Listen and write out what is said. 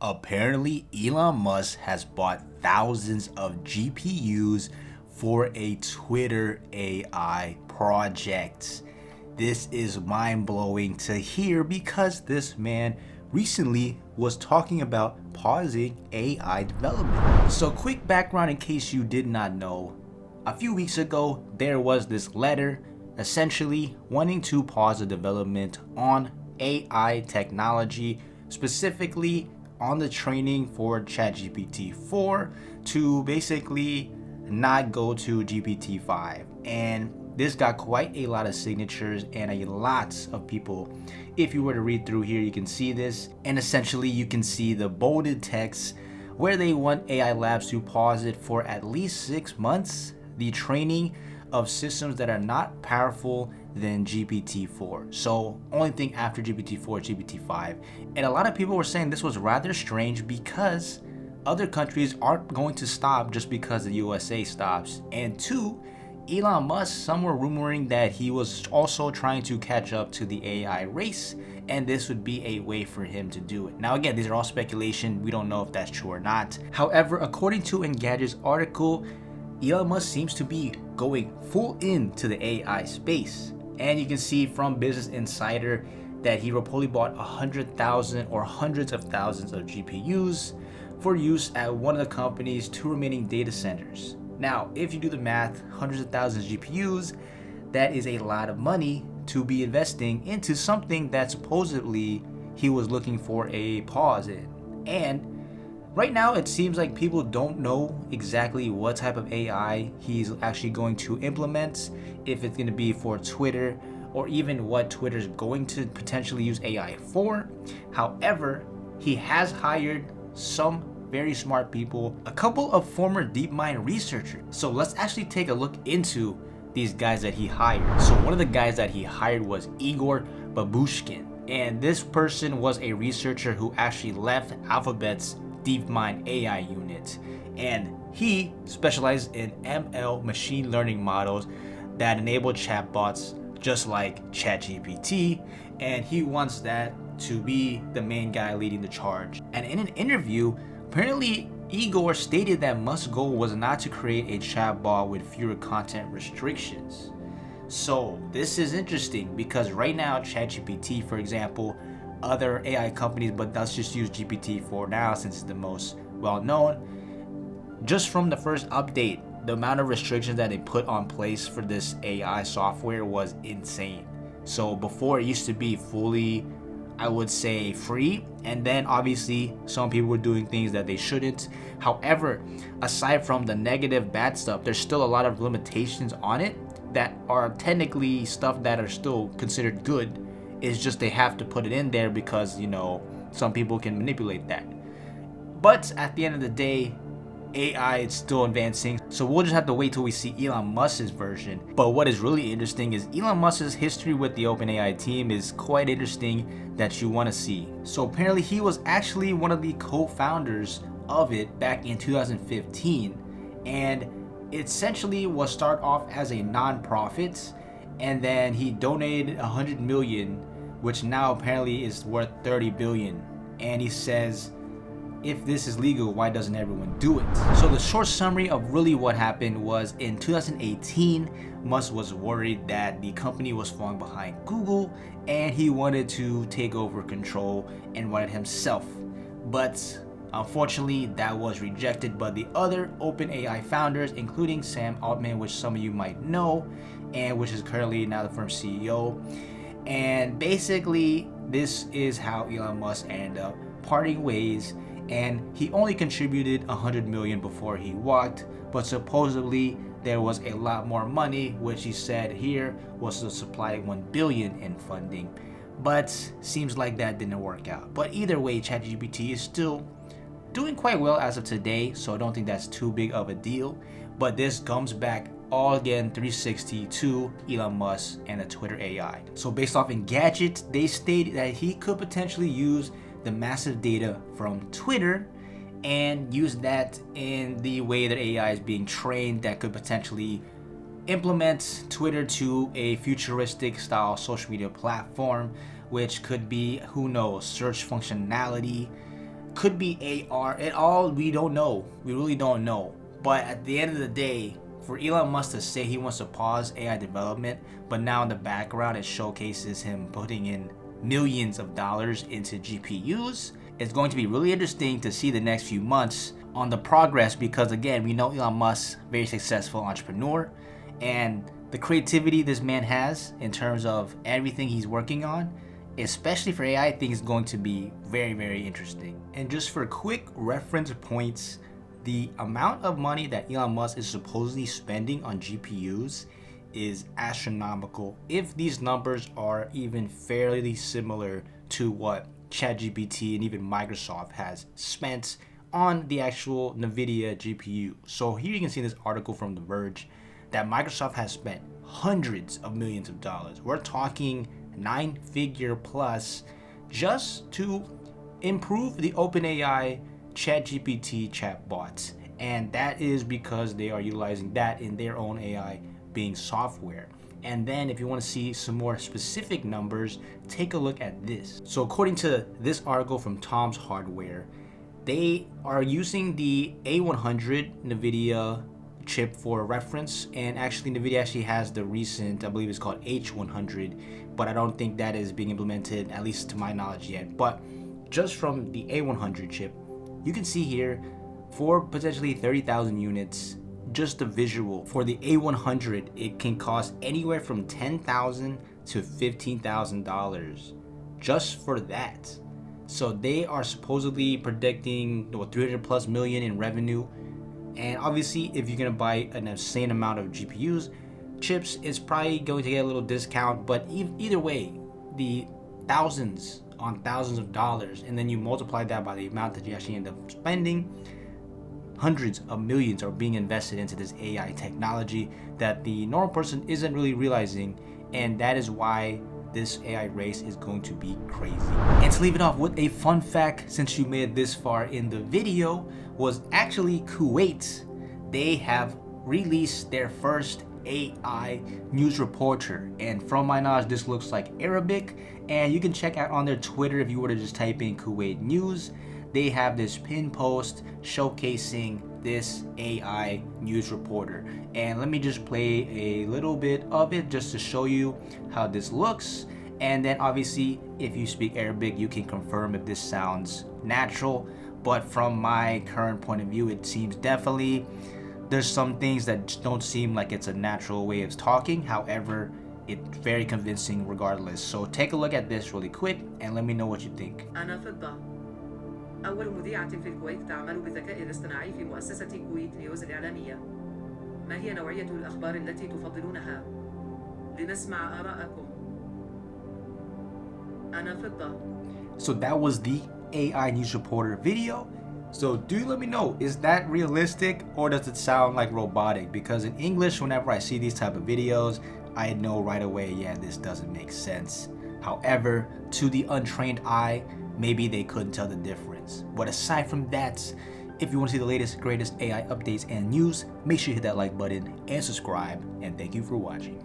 Apparently, Elon Musk has bought thousands of GPUs for a Twitter AI project. This is mind-blowing to hear because this man recently was talking about pausing AI development. So quick background in case you did not know. A few weeks ago, there was this letter essentially wanting to pause the development on AI technology, specifically on the training for ChatGPT 4 to basically not go to GPT 5. And this got quite a lot of signatures and a lot of people. If you were to read through here, you can see this. And essentially, you can see the bolded text where they want AI labs to pause it for at least 6 months, the training of systems that are not powerful than GPT-4. So only thing after GPT-4 GPT-5. And a lot of people were saying this was rather strange because other countries aren't going to stop just because the USA stops. And two, Elon Musk, some were rumoring that he was also trying to catch up to the AI race, and this would be a way for him to do it. Now again, these are all speculation. We don't know if that's true or not. However, according to Engadget's article, Elon Musk seems to be going full into the AI space. And you can see from Business Insider that he reportedly bought 100,000 or hundreds of thousands of GPUs for use at one of the company's 2 remaining data centers. Now, if you do the math, hundreds of thousands of GPUs, that is a lot of money to be investing into something that supposedly he was looking for a pause in. And right now, it seems like people don't know exactly what type of AI he's actually going to implement, if it's going to be for Twitter, or even what Twitter's going to potentially use AI for. However, he has hired some very smart people, a couple of former Deepmind researchers. So let's actually take a look into these guys that he hired. So one of the guys that he hired was Igor Babushkin. And this person was a researcher who actually left Alphabet's Deepmind AI unit, and he specialized in ML machine learning models that enable chatbots just like ChatGPT, and he wants that to be the main guy leading the charge. And in an interview, apparently Igor stated that Musk's goal was not to create a chatbot with fewer content restrictions. So this is interesting because right now ChatGPT, for example, other AI companies, but let's just use GPT for now since it's the most well known. Just from the first update, the amount of restrictions that they put on place for this AI software was insane. So before it used to be fully, I would say, free, and then obviously some people were doing things that they shouldn't. However, aside from the negative bad stuff, there's still a lot of limitations on it that are technically stuff that are still considered good. It's just they have to put it in there because, some people can manipulate that. But at the end of the day, AI is still advancing, so we'll just have to wait till we see Elon Musk's version. But what is really interesting is Elon Musk's history with the OpenAI team is quite interesting that you want to see. So apparently he was actually one of the co-founders of it back in 2015, and it essentially was start off as a non-profit, and then he donated 100 million, which now apparently is worth 30 billion. And he says, if this is legal, why doesn't everyone do it? So the short summary of really what happened was in 2018, Musk was worried that the company was falling behind Google and he wanted to take over control and run it himself. But unfortunately, that was rejected by the other OpenAI founders, including Sam Altman, which some of you might know, and which is currently now the firm's CEO. And basically, this is how Elon Musk ended up parting ways, and he only contributed 100 million before he walked, but supposedly there was a lot more money, which he said here was to supply 1 billion in funding. But seems like that didn't work out. But either way, ChatGPT is still doing quite well as of today, so I don't think that's too big of a deal. But this comes back all again 360 to Elon Musk and the Twitter AI. So based off Engadget, they stated that he could potentially use the massive data from Twitter and use that in the way that AI is being trained that could potentially implement Twitter to a futuristic style social media platform, which could be, who knows, search functionality, could be AR. It all, we don't know. We really don't know. But at the end of the day, for Elon Musk to say he wants to pause AI development, but now in the background it showcases him putting in millions of dollars into GPUs, it's going to be really interesting to see the next few months on the progress, because again, we know Elon Musk, very successful entrepreneur, and the creativity this man has in terms of everything he's working on, especially for AI, I think is going to be very, very interesting. And just for quick reference points, the amount of money that Elon Musk is supposedly spending on GPUs is astronomical, if these numbers are even fairly similar to what ChatGPT and even Microsoft has spent on the actual NVIDIA GPU. So here you can see this article from The Verge that Microsoft has spent hundreds of millions of dollars. We're talking 9-figure plus just to improve the OpenAI ChatGPT chatbots. And that is because they are utilizing that in their own AI being software. And then if you want to see some more specific numbers, take a look at this. So according to this article from Tom's Hardware, they are using the A100 NVIDIA chip for reference, and actually NVIDIA actually has the recent, I believe it's called H100, but I don't think that is being implemented, at least to my knowledge yet. But just from the A100 chip, you can see here for potentially 30,000 units, just the visual for the A100, it can cost anywhere from $10,000 to $15,000 just for that. So they are supposedly predicting 300 plus million in revenue. And obviously, if you're gonna buy an insane amount of GPUs, chips, it's probably going to get a little discount. But either way, the thousands on thousands of dollars, and then you multiply that by the amount that you actually end up spending, hundreds of millions are being invested into this AI technology that the normal person isn't really realizing, and that is why this AI race is going to be crazy. And to leave it off with a fun fact, since you made it this far in the video, was actually Kuwait. They have released their first AI news reporter, and from my knowledge this looks like Arabic, and you can check out on their Twitter if you were to just type in Kuwait news. They have this pin post showcasing this AI news reporter, and let me just play a little bit of it just to show you how this looks. And then obviously if you speak Arabic, you can confirm if this sounds natural, but from my current point of view, it seems definitely there's some things that don't seem like it's a natural way of talking. However, it's very convincing regardless. So take a look at this really quick and let me know what you think. أول مذيعة في الكويت تعمل بالذكاء الاصطناعي في مؤسسة كويت نيوز الإعلامية. ما هي نوعية الأخبار التي تفضلونها؟ لنسمع آراءكم. أنا فضة. So that was the AI news reporter video. So do let me know, is that realistic or does it sound like robotic? Because in English, whenever I see these type of videos, I know right away, yeah, this doesn't make sense. However, to the untrained eye, maybe they couldn't tell the difference. But aside from that, if you want to see the latest, greatest AI updates and news, make sure you hit that like button and subscribe. And thank you for watching.